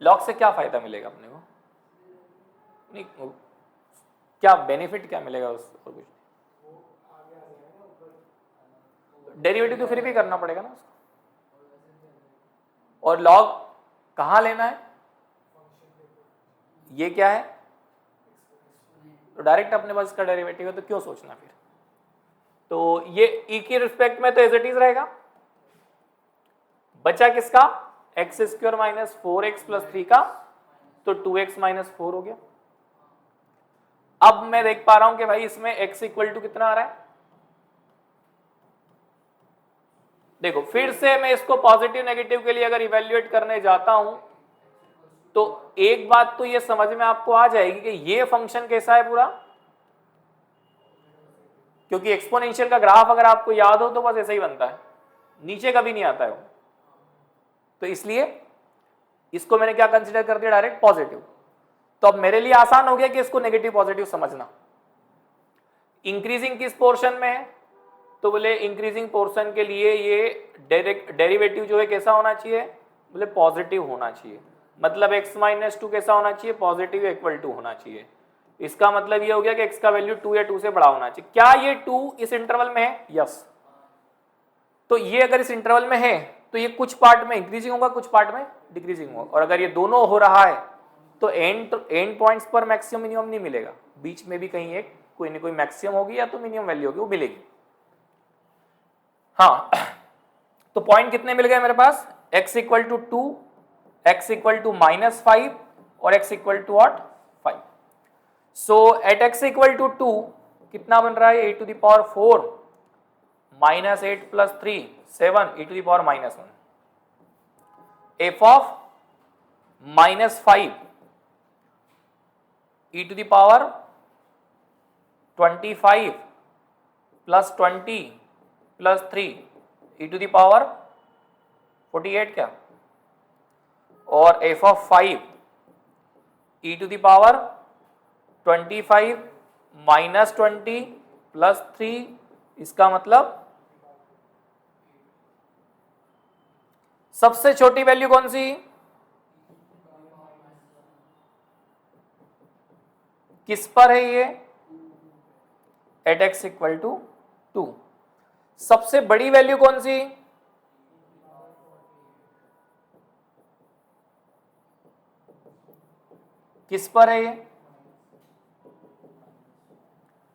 लॉग से क्या फायदा मिलेगा अपने को? नहीं, क्या बेनिफिट क्या मिलेगा उस, और कुछ डेरिवेटिव तो फिर भी करना पड़ेगा ना उसको। और लॉग कहाँ लेना है? ये क्या है? तो डायरेक्ट अपने पास इसका डेरिवेटिव है, तो क्यों सोचना फिर? तो ये e के रिस्पेक्ट में तो एज इट इज रहेगा। बचा किसका? X square minus 4x plus 3 का, तो 2x माइनस 4 हो गया। अब मैं देख पा रहा हूं कि भाई इसमें x इक्वल टू कितना आ रहा है? देखो फिर से मैं इसको पॉजिटिव नेगेटिव के लिए अगर इवेल्युएट करने जाता हूं तो एक बात तो ये समझ में आपको आ जाएगी कि ये फंक्शन कैसा है पूरा, क्योंकि एक्सपोनेंशियल का ग्राफ अगर आपको याद हो तो बस ऐसा ही बनता है, नीचे कभी नहीं आता है वो। तो इसलिए इसको मैंने क्या कंसीडर कर दिया? Direct positive. तो अब मेरे लिए आसान हो गया कि इसको नेगेटिव पॉजिटिव समझना। इंक्रीजिंग किस पोर्शन में है? तो बोले इंक्रीजिंग पोर्शन के लिए ये डेरिवेटिव जो है कैसा होना चाहिए? बोले पॉजिटिव होना चाहिए। मतलब x माइनस 2 कैसा होना चाहिए? पॉजिटिव इक्वल टू होना चाहिए। इसका मतलब ये हो गया कि x का वैल्यू 2 या 2 से बड़ा होना चाहिए। क्या ये 2 इस इंटरवल में है? यस। तो ये अगर इस इंटरवल में है तो ये कुछ पार्ट में इंक्रीजिंग होगा, कुछ पार्ट में डिक्रीजिंग होगा। और अगर ये दोनों हो रहा है तो एंड पॉइंट्स पर मैक्सिमम मिनिमम नहीं मिलेगा, बीच में भी कहीं एक कोई ना कोई मैक्सिमम होगी या तो मिनिमम वैल्यू होगी, वो मिलेगी। हाँ, तो पॉइंट कितने मिल गए मेरे पास? x equal to 2, x equal to -5 और x equal to 5। So at x equal to 2 कितना बन रहा है? e to the power 4 minus 8 plus 3 7 e to the power -1। f of -5 e to the power 25 plus 20 plus 3 e to the power 48 क्या? और f of 5 e to the power 25 minus 20 plus 3, इसका मतलब सबसे छोटी वैल्यू कौन सी? किस पर है ये? At x equal to 2। सबसे बड़ी वैल्यू कौन सी? किस पर है ये?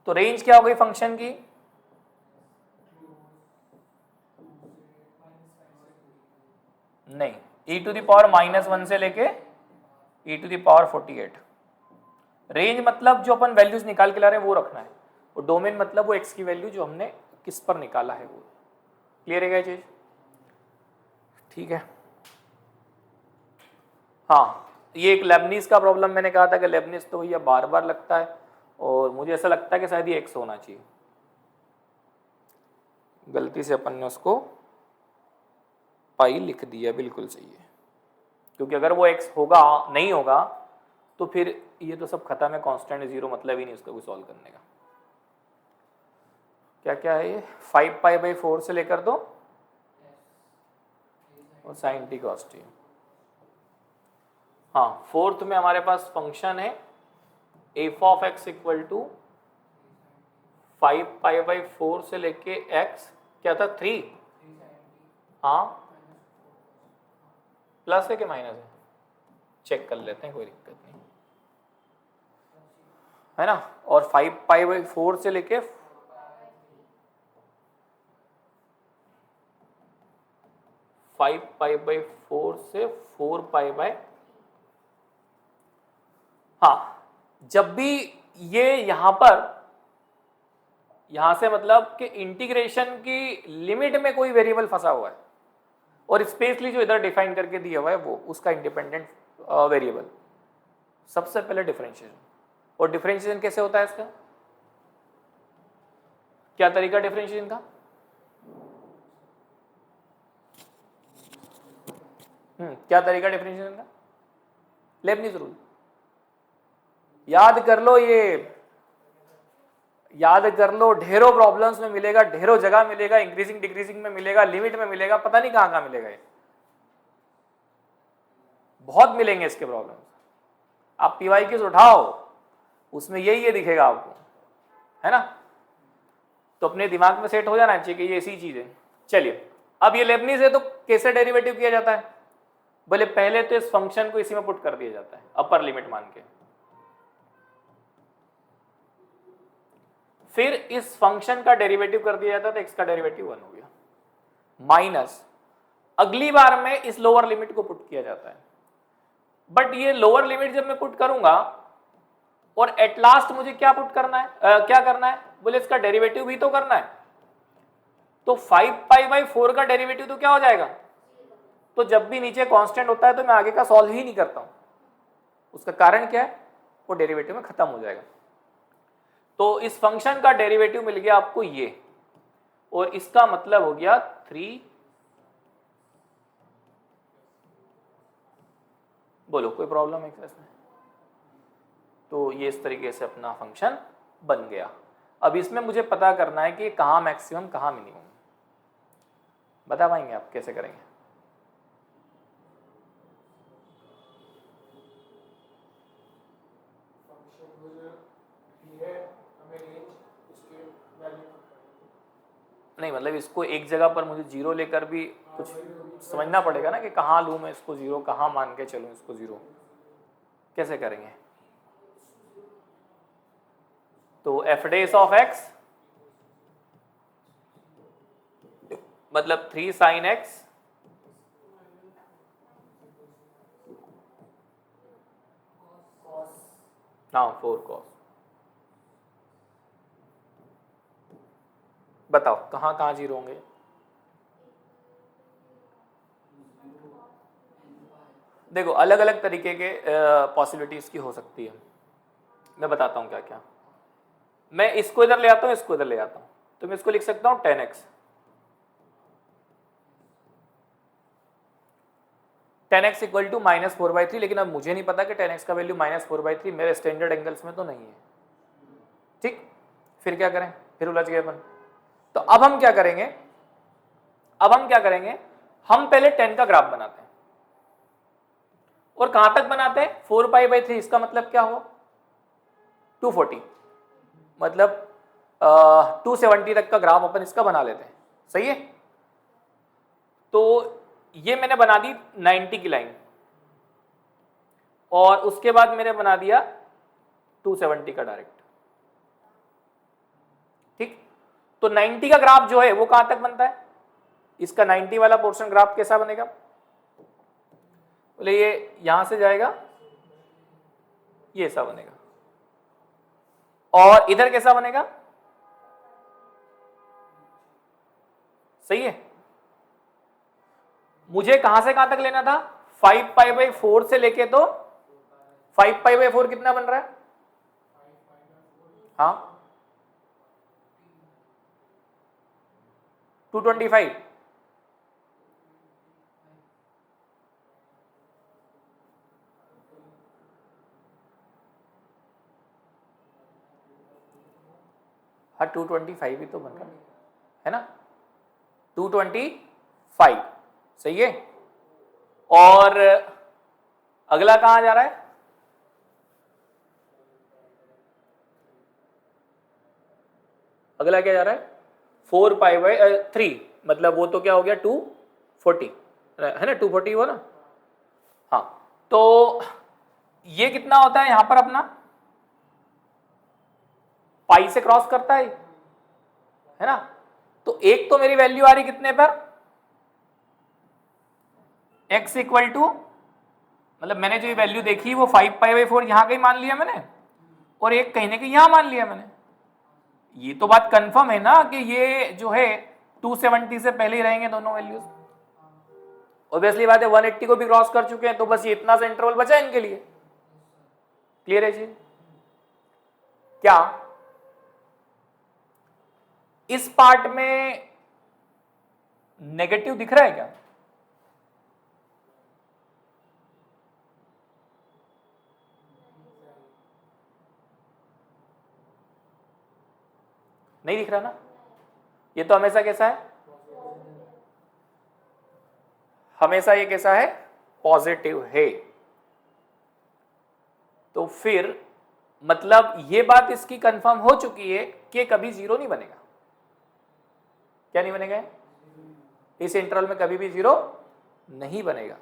तो रेंज क्या हो गई फंक्शन की? नहीं, e टू द पावर -1 से लेके e to the power 48। Range मतलब जो अपन वैल्यूज निकाल के ला रहे हैं वो रखना है, और डोमेन मतलब वो x की वैल्यू जो हमने किस पर निकाला है वो। क्लियर है क्या चीज? ठीक है। हाँ, ये एक लेबनीज का प्रॉब्लम मैंने कहा था कि लेबनीज तो भैया बार बार लगता है, और मुझे ऐसा लगता है कि शायद ये x होना चाहिए। गलती से अपन ने उसको पाई लिख दिया, बिल्कुल सही है। क्योंकि अगर वो x होगा नहीं होगा तो फिर ये तो सब खत्म है, कांस्टेंट जीरो, मतलब ही नहीं उसका कोई सॉल्व करने का। क्या क्या है ये, 5π/4 से लेकर दो और sin t cos t। हाँ, फोर्थ में हमारे पास फंक्शन है f of x equal to 5π/4 से लेके x क्या था 3, हाँ प्लस है कि माइनस है, चेक कर लेते हैं, कोई दिक्कत नहीं है ना। और 5π/4 से लेके 5π/4 से 4π/, हाँ जब भी ये यहां से मतलब कि इंटीग्रेशन की लिमिट में कोई वेरिएबल फंसा हुआ है और स्पेशली जो इधर डिफाइन करके दिया हुआ है वो उसका इंडिपेंडेंट वेरिएबल, सबसे पहले डिफरेंशिएशन। और डिफरेंशिएशन कैसे होता है इसका, क्या तरीका डिफरेंशिएशन का, क्या तरीका डिफरेंशिएशन का, लेबनिज़ रूल याद कर लो, ये याद कर लो, ढेरों प्रॉब्लम्स में मिलेगा, ढेरों जगह मिलेगा, इंक्रीजिंग डिक्रीजिंग में मिलेगा, लिमिट में मिलेगा, पता नहीं कहां कहां मिलेगा, ये बहुत मिलेंगे इसके प्रॉब्लम्स। आप पीवाई की उठाओ, उसमें यही ये दिखेगा आपको, है ना। तो अपने दिमाग में सेट हो जाना चाहिए कि ये ऐसी चीज है। चलिए, अब ये लेबनीज है तो कैसे डेरिवेटिव किया जाता है, बोले पहले तो इस फंक्शन को इसी में पुट कर दिया जाता है अपर लिमिट मान के, फिर इस फंक्शन का डेरिवेटिव कर दिया जाता है तो x का डेरिवेटिव 1 हो गया, माइनस अगली बार में इस लोअर लिमिट को पुट किया जाता है। बट ये लोअर लिमिट जब मैं पुट करूंगा और एट लास्ट मुझे क्या पुट करना है, क्या करना है, बोले इसका डेरिवेटिव भी तो करना है। तो 5π/4 का डेरिवेटिव तो क्या हो जाएगा, तो जब भी नीचे कांस्टेंट होता है तो मैं आगे का सॉल्व ही नहीं करता हूं। उसका कारण क्या है, वो डेरिवेटिव में खत्म हो जाएगा। तो इस फंक्शन का डेरिवेटिव मिल गया आपको ये, और इसका मतलब हो गया 3, बोलो कोई प्रॉब्लम है क्या इसमें। तो ये इस तरीके से अपना फंक्शन बन गया। अब इसमें मुझे पता करना है कि कहाँ मैक्सिमम कहाँ मिनिमम, बता पाएंगे आप कैसे करेंगे। नहीं मतलब इसको एक जगह पर मुझे जीरो लेकर भी कुछ समझना पड़ेगा ना कि कहाँ लूँ मैं इसको जीरो, कहाँ मान के चलूँ इसको जीरो, कैसे करेंगे। तो एफ डेस ऑफ एक्स मतलब 3 sin x हाँ 4 cos, बताओ कहाँ कहाँ जीरो होंगे। देखो अलग अलग तरीके के पॉसिबिलिटीज की हो सकती है, मैं बताता हूँ क्या क्या। मैं इसको इधर ले आता हूँ, इसको इधर ले आता हूँ, तो मैं इसको लिख सकता हूँ 10x, 10x इक्वल टू -4/3, लेकिन अब मुझे नहीं पता कि 10x का वैल्यू -4/3 मेरे स्टैंडर्ड एंगल्स में तो नहीं है, ठीक। फिर क्या करें, फिर उलझ गए अपन। तो अब हम क्या करेंगे, हम पहले 10 का ग्राफ बनाते हैं। और कहां तक बनाते हैं, 4π/3, इसका मतलब क्या हो 240, मतलब 270 तक का ग्राफ अपन इसका बना लेते हैं, सही है। तो ये मैंने बना दी 90 की लाइन, और उसके बाद मैंने बना दिया 270 का डायरेक्ट, ठीक। तो 90 का ग्राफ जो है वो कहां तक बनता है, इसका 90 वाला पोर्शन ग्राफ कैसा बनेगा, बोले ये यहां से जाएगा, ये ऐसा बनेगा, और इधर कैसा बनेगा, सही है। मुझे कहां से कहां तक लेना था, 5π/4 से लेके, तो 5π/4 कितना बन रहा है, हाँ 225, हाँ 225 ही तो बन रहा है ना, 225 सही है। और अगला कहाँ जा रहा है, अगला क्या जा रहा है 4π/3, मतलब वो तो क्या हो गया 240 है ना, 240 हो ना। हाँ तो ये कितना होता है यहां पर अपना, पाई से क्रॉस करता है ना। तो एक तो मेरी वैल्यू आ रही कितने पर, x इक्वल टू, मतलब मैंने जो ये वैल्यू देखी वो 5π/4 यहां कहीं मान लिया मैंने, और एक कहीं ना कहीं यहां मान लिया मैंने। ये तो बात कंफर्म है ना कि ये जो है 270 से पहले ही रहेंगे दोनों वैल्यूज। ऑब्वियसली बात है 180 को भी क्रॉस कर चुके हैं, तो बस ये इतना सा इंटरवल बचा इनके लिए। क्लियर है जी। क्या इस पार्ट में नेगेटिव दिख रहा है क्या, नहीं दिख रहा ना, ये तो हमेशा कैसा है, हमेशा ये कैसा है पॉजिटिव है। तो फिर मतलब ये बात इसकी कंफर्म हो चुकी है कि कभी जीरो नहीं बनेगा। क्या नहीं बनेगा, इस इंटरवल में कभी भी जीरो नहीं बनेगा।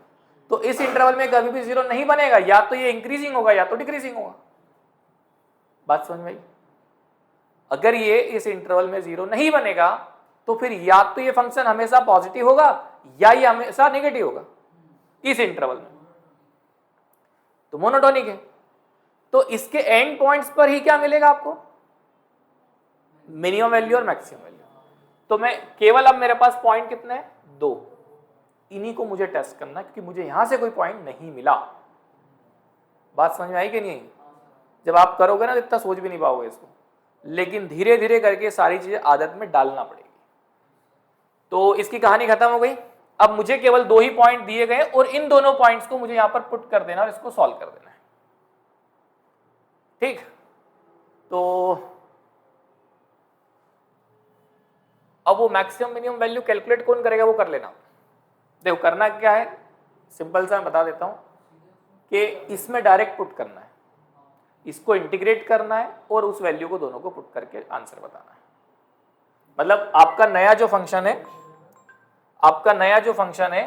तो इस इंटरवल में कभी भी जीरो नहीं बनेगा, या तो ये इंक्रीजिंग होगा या तो डिक्रीजिंग होगा। बात समझ में आई। अगर ये इस इंटरवल में जीरो नहीं बनेगा तो फिर या तो ये फंक्शन हमेशा पॉजिटिव होगा या ये हमेशा नेगेटिव होगा इस इंटरवल में, तो मोनोटोनिक है। तो इसके एंड पॉइंट्स पर ही क्या मिलेगा आपको, मिनिमम वैल्यू और मैक्सिमम वैल्यू। तो मैं केवल, अब मेरे पास पॉइंट कितने हैं, 2, इन्हीं को मुझे टेस्ट करना है, क्योंकि मुझे यहां से कोई पॉइंट नहीं मिला। बात समझ में आई कि नहीं। जब आप करोगे ना तो इतना सोच भी नहीं पाओगे इसको, लेकिन धीरे धीरे करके सारी चीजें आदत में डालना पड़ेगी। तो इसकी कहानी खत्म हो गई। अब मुझे केवल 2 ही पॉइंट दिए गए और इन दोनों पॉइंट्स को मुझे यहां पर पुट कर देना और इसको सॉल्व कर देना है। ठीक, तो अब वो मैक्सिमम मिनिमम वैल्यू कैलकुलेट कौन करेगा, वो कर लेना। देखो करना क्या है, सिंपल सा मैं बता देता हूं कि इसमें डायरेक्ट पुट करना है, इसको इंटीग्रेट करना है और उस वैल्यू को दोनों को पुट करके आंसर बताना है। मतलब आपका नया जो फंक्शन है, आपका नया जो फंक्शन है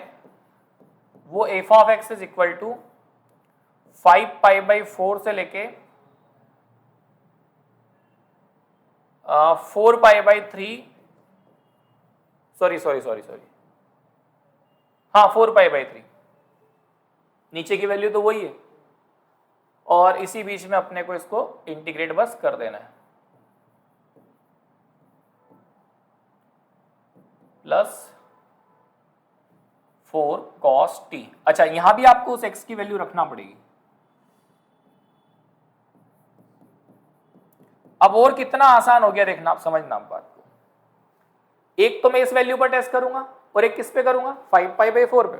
वो f of x is equal to 5π/4 से लेके 4π/3, सॉरी हाँ 4π/3, नीचे की वैल्यू तो वही है और इसी बीच में अपने को इसको इंटीग्रेट बस कर देना है, प्लस 4 cos t। अच्छा यहां भी आपको उस x की वैल्यू रखना पड़ेगी। अब और कितना आसान हो गया देखना, आप समझना आप बात को। एक तो मैं इस वैल्यू पर टेस्ट करूंगा और एक किस पे करूंगा, 5π/4 पे।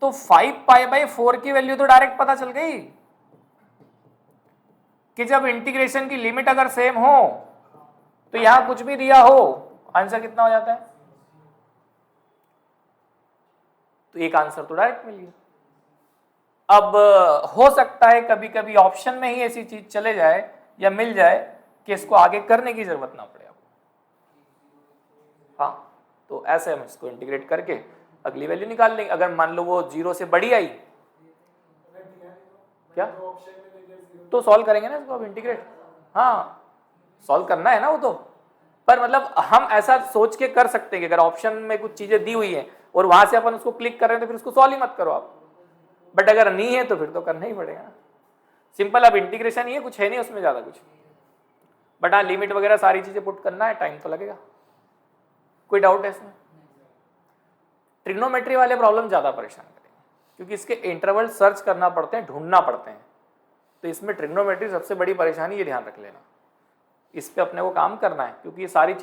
तो 5π/4 की वैल्यू तो डायरेक्ट पता चल गई कि जब इंटीग्रेशन की लिमिट अगर सेम हो तो यहां कुछ भी दिया हो आंसर कितना हो जाता है, तो एक आंसर तो डायरेक्ट मिल गया। अब हो सकता है कभी कभी ऑप्शन में ही ऐसी चीज चले जाए या मिल जाए कि इसको आगे करने की जरूरत ना पड़े आपको। हाँ तो ऐसे हम इसको इंटीग्रेट करके अगली वैल्यू निकाल लेंगे। अगर मान लो वो 0 से बड़ी आई क्या, तो सॉल्व करेंगे ना इसको, अब इंटीग्रेट। हाँ सॉल्व करना है ना वो तो, पर मतलब हम ऐसा सोच के कर सकते हैं कि अगर ऑप्शन में कुछ चीजें दी हुई हैं और वहां से अपन उसको क्लिक कर रहे हैं तो फिर उसको सॉल्व ही मत करो आप। बट अगर नहीं है तो फिर तो करना ही पड़ेगा ना, सिंपल। अब इंटीग्रेशन ही है, कुछ है नहीं उसमें ज्यादा कुछ। बट हाँ लिमिट वगैरह सारी चीजें पुट करना है, टाइम तो लगेगा। कोई डाउट है इसमें। ट्रिग्नोमेट्री वाले प्रॉब्लम ज्यादा परेशान करेंगे क्योंकि इसके इंटरवल सर्च करना पड़ते हैं, ढूंढना पड़ते हैं। तो इसमें ट्रिग्नोमेट्री सबसे बड़ी परेशानी, ये ध्यान रख लेना, इस पे अपने को काम करना है क्योंकि ये सारी चीजें